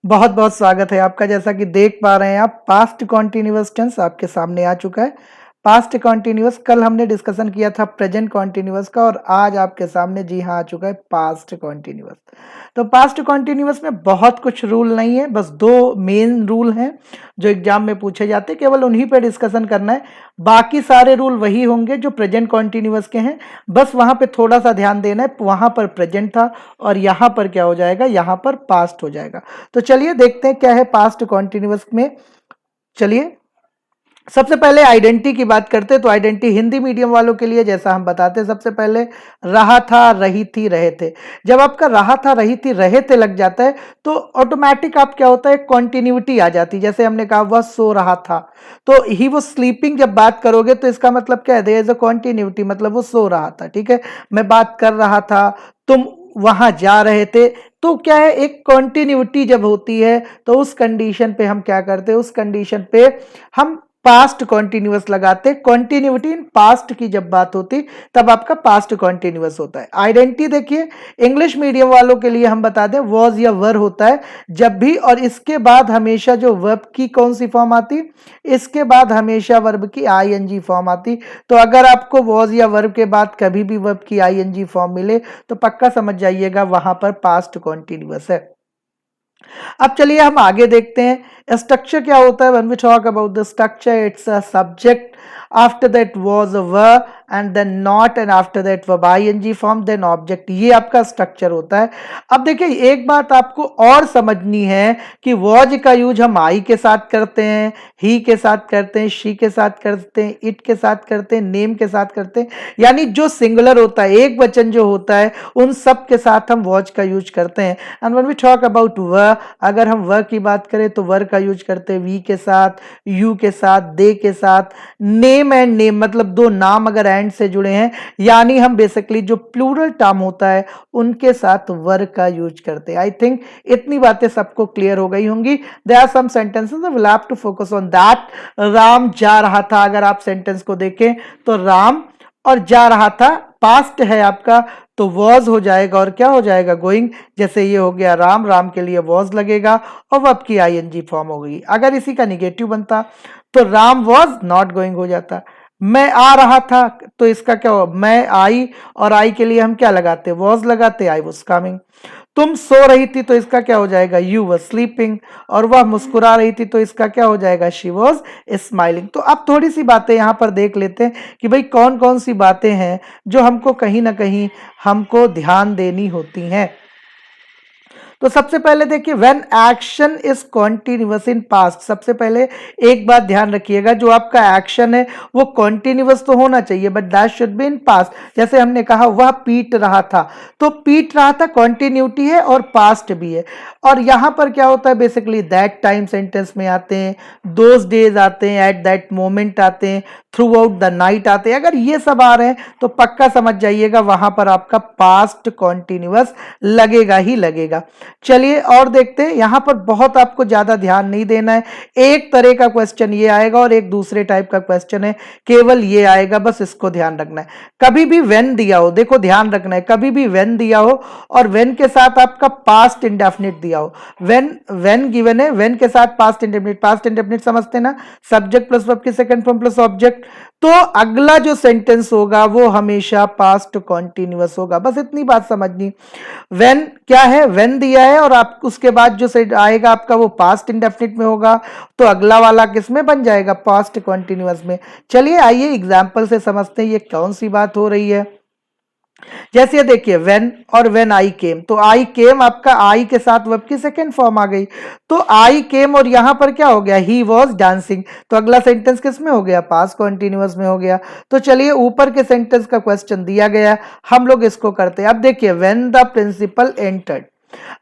बहुत बहुत स्वागत है आपका। जैसा कि देख पा रहे हैं आप, पास्ट कॉन्टिन्यूअस टेंस आपके सामने आ चुका है। पास्ट कॉन्टिन्यूअस कल हमने डिस्कशन किया था प्रेजेंट कॉन्टिन्यूअस का, और आज आपके सामने जी हाँ आ चुका है पास्ट कॉन्टिन्यूअस। तो पास्ट कॉन्टिन्यूअस में बहुत कुछ रूल नहीं है, बस दो मेन रूल हैं जो एग्जाम में पूछे जाते हैं, केवल उन्हीं पे डिस्कशन करना है। बाकी सारे रूल वही होंगे जो प्रेजेंट कॉन्टिन्यूअस के हैं, बस वहां पे थोड़ा सा ध्यान देना है। वहां पर प्रेजेंट था और यहाँ पर क्या हो जाएगा, यहाँ पर पास्ट हो जाएगा। तो चलिए देखते हैं क्या है पास्ट कॉन्टिन्यूअस में। चलिए सबसे पहले आइडेंटिटी की बात करते हैं। तो आइडेंटिटी हिंदी मीडियम वालों के लिए जैसा हम बताते हैं, सबसे पहले रहा था, रही थी, रहे थे। जब आपका रहा था, रही थी, रहे थे लग जाता है तो ऑटोमेटिक आप क्या होता है, कॉन्टिन्यूटी आ जाती है। जैसे हमने कहा वह सो रहा था, तो ही वो स्लीपिंग जब बात करोगे तो इसका मतलब क्या है, देयर इज अ कॉन्टिन्यूटी, मतलब वो सो रहा था। ठीक है, मैं बात कर रहा था, तुम वहां जा रहे थे। तो क्या है, एक कॉन्टिन्यूटी जब होती है तो उस कंडीशन पे हम क्या करते हैं, उस कंडीशन पे हम पास्ट कॉन्टिन्यूअस लगाते। कॉन्टिन्यूटी इन पास्ट की जब बात होती तब आपका पास्ट कॉन्टिन्यूअस होता है। आइडेंटिटी देखिए, इंग्लिश मीडियम वालों के लिए हम बता दें वॉज या वर होता है जब भी, और इसके बाद हमेशा जो वर्ब की कौन सी फॉर्म आती, इसके बाद हमेशा वर्ब की आईएनजी फॉर्म आती। तो अगर आपको वॉज या वर्ब के बाद कभी भी वर्ब की आईएनजी फॉर्म मिले तो पक्का समझ जाइएगा वहां पर पास्ट कॉन्टिन्यूअस है। अब चलिए हम आगे देखते हैं स्ट्रक्चर क्या होता है। When we talk about the structure, it's a subject, after that was a verb and then not, and after that verb ING form, then object. ये आपका स्ट्रक्चर होता है। अब देखिए एक बात आपको और समझनी है कि वॉज का यूज हम आई के साथ करते हैं, ही के साथ करते हैं, शी के साथ करते हैं, इट के साथ करते हैं, नेम के साथ करते हैं। यानी जो सिंगुलर होता है, एक वचन जो होता है, उन सब के साथ हम वॉज का यूज करते हैं। And when we talk about were, अगर हम वर की बात करें तो वर का यूज करते हैं वी के साथ, यू के साथ, दे के साथ। नेम एंड नेम मतलब दो नाम अगर एंड से जुड़े हैं, यानी हम बेसिकली जो प्लूरल टर्म होता है उनके साथ वर का यूज करते हैं। आई थिंक इतनी बातें सबको क्लियर हो गई होंगी। There are some sentences I will have to focus on that. Ram जा रहा था, अगर आप सेंटेंस को देखें तो राम और जा रहा था पास्ट है आपका, तो वॉज हो जाएगा और क्या हो जाएगा, गोइंग। जैसे ये हो गया राम, राम के लिए वॉज लगेगा और वर्ब की आईएनजी फॉर्म हो गई। अगर इसी का निगेटिव बनता तो राम वॉज नॉट गोइंग हो जाता। मैं आ रहा था, तो इसका क्या हो, मैं आई, और आई के लिए हम क्या लगाते, वॉज लगाते, आई वॉज कमिंग। तुम सो रही थी तो इसका क्या हो जाएगा, यू वर स्लीपिंग। और वह मुस्कुरा रही थी तो इसका क्या हो जाएगा, शी वॉज स्माइलिंग। तो अब थोड़ी सी बातें यहां पर देख लेते हैं कि भाई कौन कौन सी बातें हैं जो हमको कहीं ना कहीं हमको ध्यान देनी होती हैं। तो सबसे पहले देखिए, when action is continuous in past, सबसे पहले एक बात ध्यान रखिएगा, जो आपका एक्शन है वो कॉन्टिन्यूअस तो होना चाहिए, but that should be in past. जैसे हमने कहा वह पीट रहा था, तो पीट रहा था कॉन्टिन्यूटी है और पास्ट भी है। और यहां पर क्या होता है, बेसिकली दैट टाइम सेंटेंस में आते हैं, दोज डेज आते हैं, एट दैट मोमेंट आते हैं, थ्रू आउट द नाइट आते हैं। अगर ये सब आ रहे हैं तो पक्का समझ जाइएगा वहां पर आपका पास्ट कॉन्टिन्यूअस लगेगा ही लगेगा। चलिए और देखते हैं, यहां पर बहुत आपको ज्यादा ध्यान नहीं देना है। एक तरह का क्वेश्चन ये आएगा और एक दूसरे टाइप का क्वेश्चन है, केवल ये आएगा, बस इसको ध्यान रखना है। कभी भी व्हेन दिया हो, देखो ध्यान रखना है, कभी भी व्हेन दिया हो और व्हेन के साथ आपका पास्ट इंडेफिनिट दिया हो, व्हेन व्हेन गिवन है, व्हेन के साथ पास्ट इंडेफिनिट, पास्ट इंडेफिनिट समझते ना, सब्जेक्ट प्लस वर्ब की सेकंड फॉर्म प्लस ऑब्जेक्ट, तो अगला जो सेंटेंस होगा वो हमेशा पास्ट कॉन्टिन्यूअस होगा। बस इतनी बात समझनी। व्हेन क्या है, व्हेन दिया है और आप उसके बाद जो सेट आएगा आपका वो पास्ट इंडेफिनिट में होगा, तो अगला वाला किस में बन जाएगा, पास्ट कॉन्टिन्यूअस में। चलिए आइए एग्जांपल से समझते हैं ये कौन सी बात हो रही है। जैसे ये देखिए व्हेन और व्हेन आई केम, तो आई केम आपका आई के साथ वर्ब की सेकंड फॉर्म आ गई, तो आई केम और यहां पर क्या हो गया, ही वॉज डांसिंग, तो अगला सेंटेंस किस में हो गया, पास्ट कॉन्टिन्यूअस में हो गया। तो चलिए ऊपर के सेंटेंस का क्वेश्चन दिया गया, हम लोग इसको करते हैं। अब देखिए व्हेन द प्रिंसिपल एंटर्ड,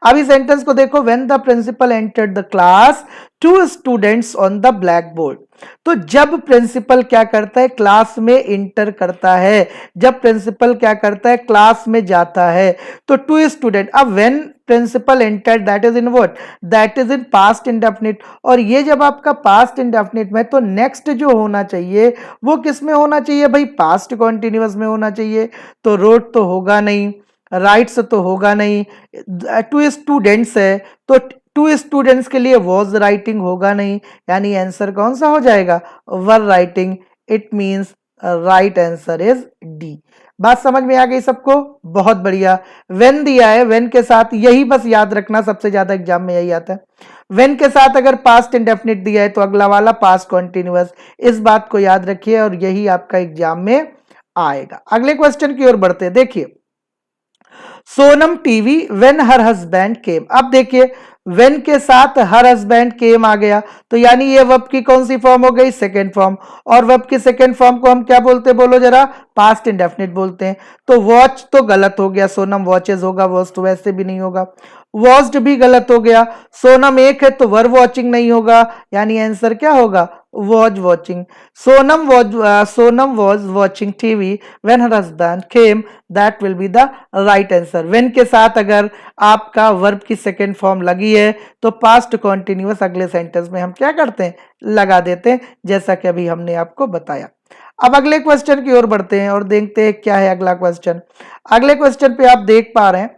अभी सेंटेंस को देखो, when the principal entered the class, two students on the black board. तो जब प्रिंसिपल क्या करता है, क्लास में इंटर करता है, जब प्रिंसिपल क्या करता है, क्लास में जाता है, तो टू स्टूडेंट। अब when principal entered, that is in what, that is in past indefinite, और ये जब आपका पास्ट इंडेफिनिट में, तो नेक्स्ट जो होना चाहिए वो किस में होना चाहिए भाई, पास्ट कॉन्टिन्यूअस में होना चाहिए। तो रोड तो होगा नहीं, राइट्स तो होगा नहीं, टू स्टूडेंट्स है, तो टू स्टूडेंट्स के लिए वॉज राइटिंग होगा नहीं, यानी आंसर कौन सा हो जाएगा, were writing. It means right answer is D. बात समझ में आ गई सबको, बहुत बढ़िया। वेन दिया है, वेन के साथ यही बस याद रखना, सबसे ज्यादा एग्जाम में यही आता है। वेन के साथ अगर पास्ट इंडेफिनिट दिया है तो अगला वाला पास्ट कॉन्टिन्यूअस, इस बात को याद रखिए और यही आपका एग्जाम में आएगा। अगले क्वेश्चन की ओर बढ़ते हैं, देखिए Sonam TV when her husband came. अब देखिए व्हेन के साथ हर हस्बैंड केम आ गया, तो यानी ये वर्ब की कौन सी फॉर्म हो गई, सेकेंड फॉर्म। और वर्ब की सेकेंड फॉर्म को हम क्या बोलते हैं, बोलो जरा, पास्ट इंडेफिनिट बोलते हैं। तो वॉच तो गलत हो गया, सोनम वॉचेज होगा, वॉच तो वैसे भी नहीं होगा। वॉच्ड भी गलत हो गया, सोनम एक है तो वर वॉचिंग नहीं होगा, यानी आंसर क्या होगा, was watching. Sonam was watching TV when her husband came, that will be the right answer. When के साथ अगर आपका वर्ब की सेकेंड फॉर्म लगी है तो पास्ट कॉन्टिन्यूअस अगले सेंटेंस में हम क्या करते हैं, लगा देते हैं, जैसा कि अभी हमने आपको बताया। अब अगले क्वेश्चन की ओर बढ़ते हैं और देखते हैं क्या है अगला क्वेश्चन। अगले क्वेश्चन पे आप देख पा रहे हैं,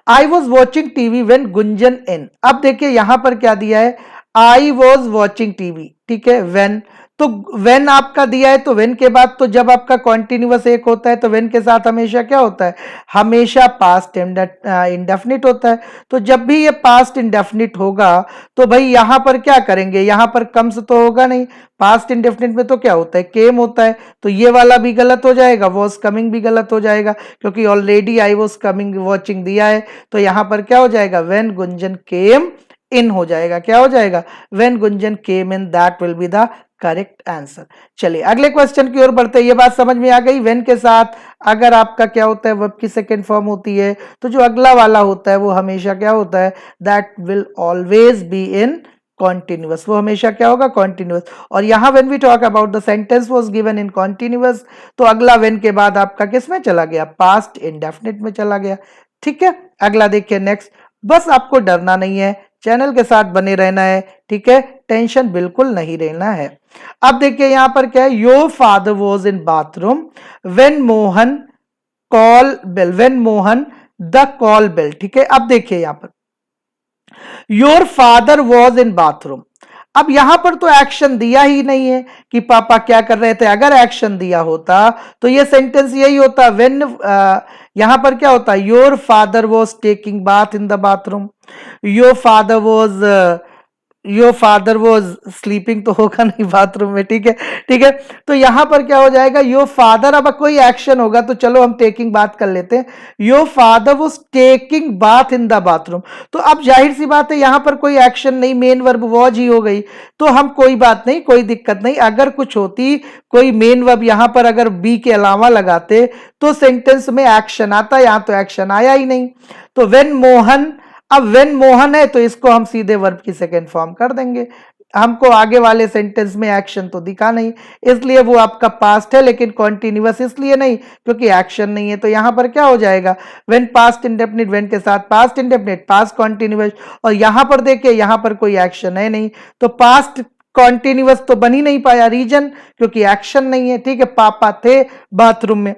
I was watching TV when Gunjan in. अब देखिए यहां पर क्या दिया है, आई वॉज वॉचिंग टीवी, ठीक है, वेन। तो वेन आपका दिया है तो वेन के बाद तो जब आपका कॉन्टिन्यूअस एक होता है तो वेन के साथ हमेशा क्या होता है, हमेशा पास्ट इंडेफिनिट होता है। तो जब भी ये पास्ट इंडेफिनिट होगा तो भाई यहां पर क्या करेंगे, यहां पर कम्स तो होगा नहीं, पास्ट इंडेफिनिट में तो क्या होता है, केम होता है। तो ये वाला भी गलत हो जाएगा, वॉज कमिंग भी गलत हो जाएगा, क्योंकि already I was coming watching दिया है। तो यहां पर क्या हो जाएगा, वेन गुंजन केम इन हो जाएगा, क्या हो जाएगा, when Gunjan came in, that will be the correct answer. चलिए अगले क्वेश्चन की ओर बढ़ते हैं। ये बात समझ में आ गई, वेन के साथ अगर आपका क्या होता है, वर्ब की सेकेंड फॉर्म होती है तो जो अगला वाला होता है वो हमेशा क्या होता है, that will always be in continuous, वो हमेशा क्या होगा, कॉन्टिन्यूअस। और यहां when we talk about the sentence was given in continuous, तो अगला वेन के बाद आपका किस में चला गया, पास्ट इंडेफिनिट में चला गया। ठीक है, अगला देखिए नेक्स्ट। बस आपको डरना नहीं है, चैनल के साथ बने रहना है, ठीक है, टेंशन बिल्कुल नहीं रहना है। अब देखिए यहां पर क्या है, your father was in bathroom when Mohan call bell, when Mohan the call bell. ठीक है, अब देखिए यहां पर your father was in bathroom. अब यहां पर तो एक्शन दिया ही नहीं है कि पापा क्या कर रहे थे। अगर एक्शन दिया होता तो ये सेंटेंस यही होता, व्हेन यहां पर क्या होता, your father was taking bath in the bathroom, your father was your father वो स्लीपिंग तो होगा नहीं बाथरूम में, ठीक है, ठीक है। तो यहां पर क्या हो जाएगा, योर फादर, अब कोई एक्शन होगा तो चलो हम टेकिंग बात कर लेते हैं, योर फादर वो taking bath in the bathroom. तो अब जाहिर सी बात है यहां पर कोई एक्शन नहीं, मेन वर्ब वॉज ही हो गई, तो हम कोई बात नहीं, कोई दिक्कत नहीं। अगर कुछ होती, कोई मेन वर्ब यहां पर अगर बी के अलावा लगाते तो सेंटेंस में एक्शन आता, यहां तो एक्शन आया ही नहीं। तो वेन मोहन, अब वेन मोहन है तो इसको हम सीधे वर्ब की सेकेंड फॉर्म कर देंगे, हमको आगे वाले सेंटेंस में एक्शन तो दिखा नहीं, इसलिए वो आपका पास्ट है, लेकिन कॉन्टिन्यूअस इसलिए नहीं क्योंकि एक्शन नहीं है। तो यहां पर क्या हो जाएगा, वेन पास्ट इंडेफिनिट, वेन के साथ पास्ट इंडेफिनिट, पास्ट कॉन्टिन्यूअस, और यहां पर देखिए यहां पर कोई एक्शन है नहीं, तो पास्ट कॉन्टिन्यूअस तो बन ही नहीं पाया, रीजन क्योंकि एक्शन नहीं है। ठीक है, पापा थे बाथरूम में,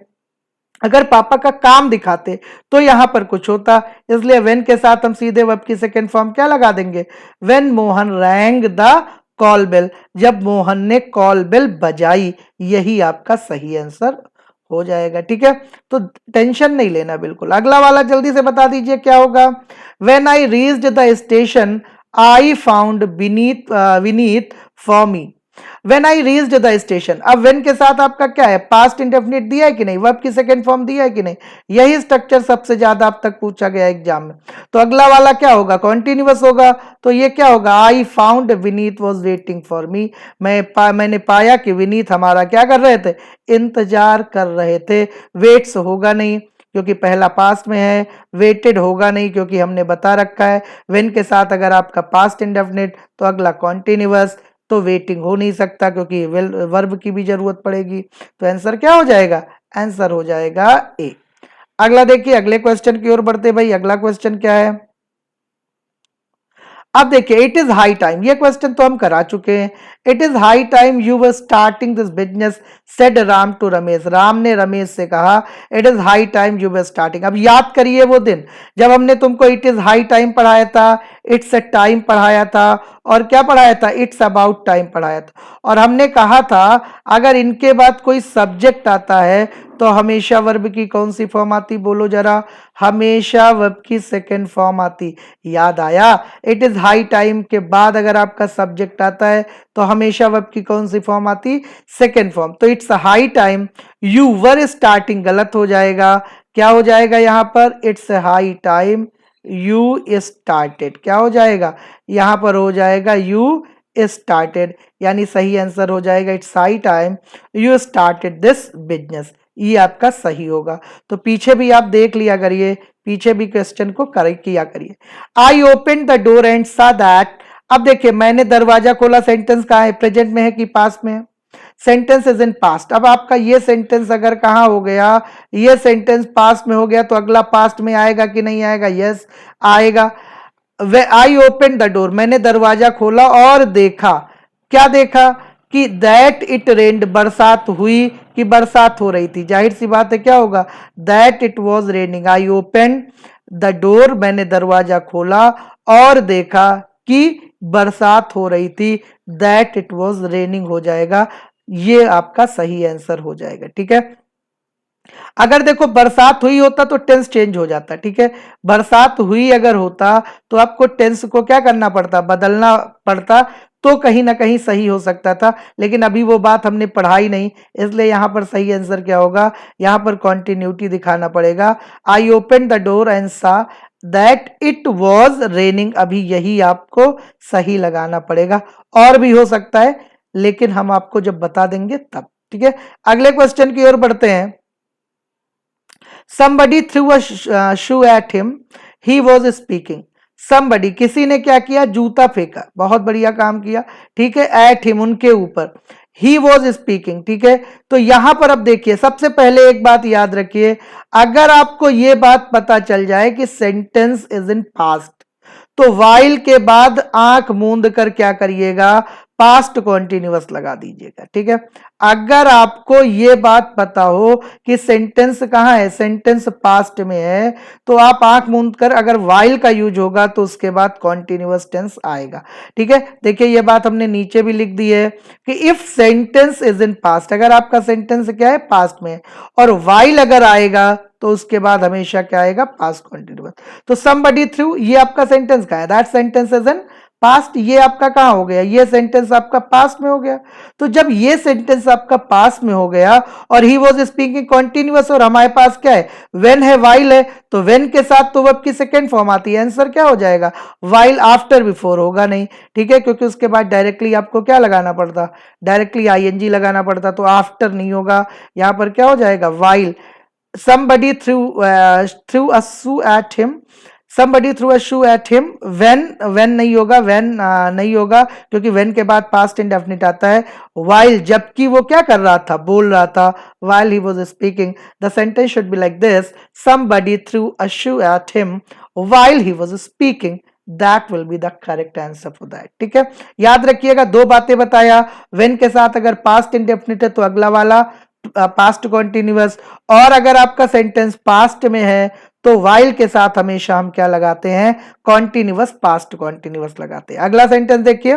अगर पापा का काम दिखाते तो यहां पर कुछ होता, इसलिए वेन के साथ हम सीधे वर्ब की सेकेंड फॉर्म क्या लगा देंगे, when Mohan rang the call bell, जब मोहन ने कॉल बेल बजाई, यही आपका सही आंसर हो जाएगा। ठीक है, तो टेंशन नहीं लेना बिल्कुल। अगला वाला जल्दी से बता दीजिए क्या होगा, when I reached the station I found Vineet for me, when I reached the station. अब व्हेन के साथ आपका क्या है, पास्ट इंडेफिनिट दिया है कि नहीं, वर्ब की सेकंड फॉर्म दिया है कि नहीं, यही स्ट्रक्चर सबसे ज्यादा अब तक पूछा गया एग्जाम में। तो अगला वाला क्या होगा, कॉन्टिन्यूअस होगा, तो ये क्या होगा, I found Vineet was waiting for me, मैंने पाया कि विनीत हमारा क्या कर रहे थे, इंतजार कर रहे थे। वेट्स होगा नहीं क्योंकि पहला पास्ट में है, वेटेड होगा नहीं क्योंकि हमने बता रखा है व्हेन के साथ अगर आपका पास्ट इंडेफिनिट तो अगला कॉन्टिन्यूअस, तो वेटिंग हो नहीं सकता क्योंकि वर्ब की भी जरूरत पड़ेगी। तो आंसर क्या हो जाएगा, आंसर हो जाएगा ए। अगला देखिए, अगले क्वेश्चन की ओर बढ़ते भाई। अगला क्वेश्चन क्या है, अब देखिए इट इज हाई टाइम, ये क्वेश्चन तो हम करा चुके हैं। It is high time you were starting this business said Ram to Ramesh, Ram ने रमेश से कहा it is high time you were starting. अब याद करिए वो दिन जब हमने तुमको इट इज हाई टाइम पढ़ाया था, इट्स अ टाइम पढ़ाया था, और क्या पढ़ाया था, इट्स अबाउट टाइम पढ़ाया था। और हमने कहा था अगर इनके बाद कोई सब्जेक्ट आता है तो हमेशा वर्ब की कौन सी फॉर्म आती, बोलो जरा, हमेशा वर्ब की सेकंड फॉर्म आती। याद आया, इट इज हाई टाइम के बाद अगर आपका सब्जेक्ट आता है तो हमेशा वर्ब की कौन सी फॉर्म आती, सेकंड फॉर्म। तो it's high time you were starting गलत हो जाएगा, क्या हो जाएगा यहां पर, it's high time you started, क्या हो जाएगा यहां पर, हो जाएगा यू स्टार्टेड, यानी सही आंसर हो जाएगा it's high time you started this business, ये आपका सही होगा। तो पीछे भी आप देख लिया करिए, पीछे भी क्वेश्चन को करेक्ट किया करिए। I open the door and सा दैट, अब देखिए मैंने दरवाजा खोला, सेंटेंस कहाँ है, प्रेजेंट में है कि पास्ट में है, सेंटेंस इज इन पास्ट। अब आपका ये सेंटेंस अगर कहाँ हो गया, ये सेंटेंस पास्ट में हो गया तो अगला पास्ट में आएगा कि नहीं आएगा, यस आएगा। आई ओपन द डोर, मैंने दरवाजा खोला और देखा, क्या देखा कि दैट इट रेन्ड, बरसात हुई कि बरसात हो रही थी, जाहिर सी बात है क्या होगा, that it was raining. I open the door, मैंने दरवाजा खोला और देखा कि बरसात हो रही थी, दैट इट वॉज रेनिंग हो जाएगा, ये आपका सही आंसर हो जाएगा। ठीक है, अगर देखो बरसात हुई होता तो टेंस चेंज हो जाता, ठीक है, बरसात हुई अगर होता तो आपको टेंस को क्या करना पड़ता, बदलना पड़ता, तो कहीं ना कहीं सही हो सकता था, लेकिन अभी वो बात हमने पढ़ाई नहीं, इसलिए यहां पर सही आंसर क्या होगा, यहां पर कॉन्टिन्यूटी दिखाना पड़ेगा। I open the door and सा दैट इट वॉज रेनिंग, अभी यही आपको सही लगाना पड़ेगा, और भी हो सकता है लेकिन हम आपको जब बता देंगे तब। ठीक है, अगले क्वेश्चन की ओर बढ़ते हैं। Somebody threw a shoe at him. He was speaking. Somebody, किसी ने क्या किया, जूता फेंका, बहुत बढ़िया काम किया, ठीक है, at him, उनके ऊपर, he was speaking, ठीक है। तो यहां पर अब देखिए सबसे पहले एक बात याद रखिए, अगर आपको यह बात पता चल जाए कि सेंटेंस इज इन पास्ट, तो वाइल के बाद आंख मूंद कर क्या करिएगा, पास्ट कॉन्टिन्यूअस लगा दीजिएगा। ठीक है, अगर आपको ये बात पता हो कि सेंटेंस कहां है, सेंटेंस पास्ट में है, तो आप आंख मूंद कर, अगर वाइल का यूज होगा तो उसके बाद कॉन्टिन्यूअस टेंस आएगा। ठीक है, देखिए ये बात हमने नीचे भी लिख दी है कि if sentence is in past, अगर आपका सेंटेंस क्या है, पास्ट में, और वाइल अगर आएगा तो उसके बाद हमेशा क्या आएगा, पास्ट कॉन्टिन्यूअस। तो समबडी थ्रू, ये आपका सेंटेंस का है, that sentence is in past, ये आपका कहां हो गया, ये सेंटेंस आपका पास्ट में हो गया। तो जब ये सेंटेंस आपका पास्ट में हो गया और ही वॉज स्पीकिंग कॉन्टिन्यूअस, और हमारे पास क्या है, वेन है, वाइल है, तो वेन के साथ तो वर्ब की सेकेंड फॉर्म आती है, आंसर क्या हो जाएगा, वाइल, आफ्टर बिफोर होगा नहीं, ठीक है, क्योंकि उसके बाद डायरेक्टली आपको क्या लगाना पड़ता, डायरेक्टली आईएनजी लगाना पड़ता, तो आफ्टर नहीं होगा, यहां पर क्या हो जाएगा, while. somebody threw a shoe at him, somebody threw a shoe at him when नहीं होगा, when नहीं होगा, क्योंकि when के बाद past indefinite आता है, while जबकि वो क्या कर रहा था, बोल रहा था, while he was speaking, the sentence should be like this, somebody threw a shoe at him while he was speaking, that will be the correct answer for that। ठीक है, याद रखिएगा, दो बातें बताया, when के साथ अगर past indefinite है तो अगला वाला पास्ट कॉन्टिन्यूअस, और अगर आपका सेंटेंस पास्ट में है तो वाइल के साथ हमेशा हम क्या लगाते हैं, कॉन्टिन्यूअस, पास्ट कॉन्टिन्यूअस लगाते हैं। अगला सेंटेंस देखिए,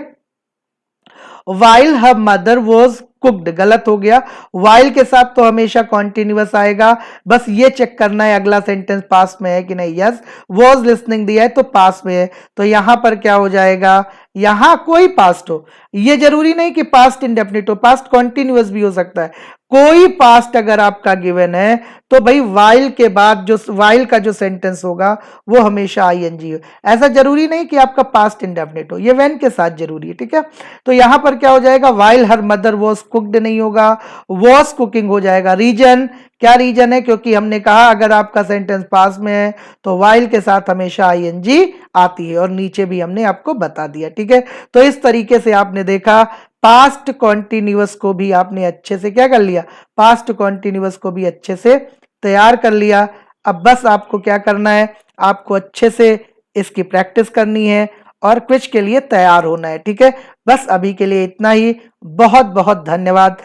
while her mother was cooked, गलत हो गया, वाइल के साथ तो हमेशा कॉन्टिन्यूअस आएगा, बस ये चेक करना है अगला सेंटेंस पास्ट में है कि नहीं, यस, वॉज लिसनिंग दिया है तो पास्ट में है, तो यहां पर क्या हो जाएगा, यहां कोई पास्ट हो, ये जरूरी नहीं कि पास्ट इंडेफिनिट हो, पास्ट कॉन्टिन्यूअस भी हो सकता है, कोई पास्ट अगर आपका गिवन है तो भाई वाइल के बाद जो वाइल का जो सेंटेंस होगा वो हमेशा आईएनजी हो, ऐसा जरूरी नहीं कि आपका पास्ट इंडेफिनिट हो, ये वेन के साथ जरूरी है। ठीक है, तो यहां पर क्या हो जाएगा, while her mother was cooked नहीं होगा, वॉज कुकिंग हो जाएगा। रीजन, क्या रीजन है, क्योंकि हमने कहा अगर आपका सेंटेंस पास में है तो वाइल के साथ हमेशा आईएनजी आती है, और नीचे भी हमने आपको बता दिया। ठीक है, तो इस तरीके से आपने देखा पास्ट कॉन्टिन्यूअस को भी आपने अच्छे से क्या कर लिया, पास्ट कॉन्टिन्यूअस को भी अच्छे से तैयार कर लिया। अब बस आपको क्या करना है, आपको अच्छे से इसकी प्रैक्टिस करनी है, और क्विज के लिए तैयार होना है। ठीक है, बस अभी के लिए इतना ही। बहुत बहुत धन्यवाद।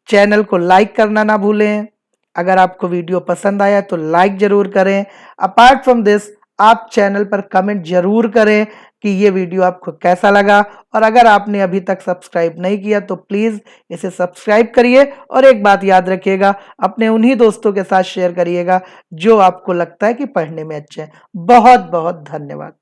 चैनल को लाइक करना ना भूलें। अगर आपको वीडियो पसंद आया तो लाइक जरूर करें। अपार्ट फ्रॉम दिस आप चैनल पर कमेंट जरूर करें कि ये वीडियो आपको कैसा लगा, और अगर आपने अभी तक सब्सक्राइब नहीं किया तो प्लीज इसे सब्सक्राइब करिए। और एक बात याद रखिएगा, अपने उन्हीं दोस्तों के साथ शेयर करिएगा जो आपको लगता है कि पढ़ने में अच्छे हैं। बहुत बहुत धन्यवाद।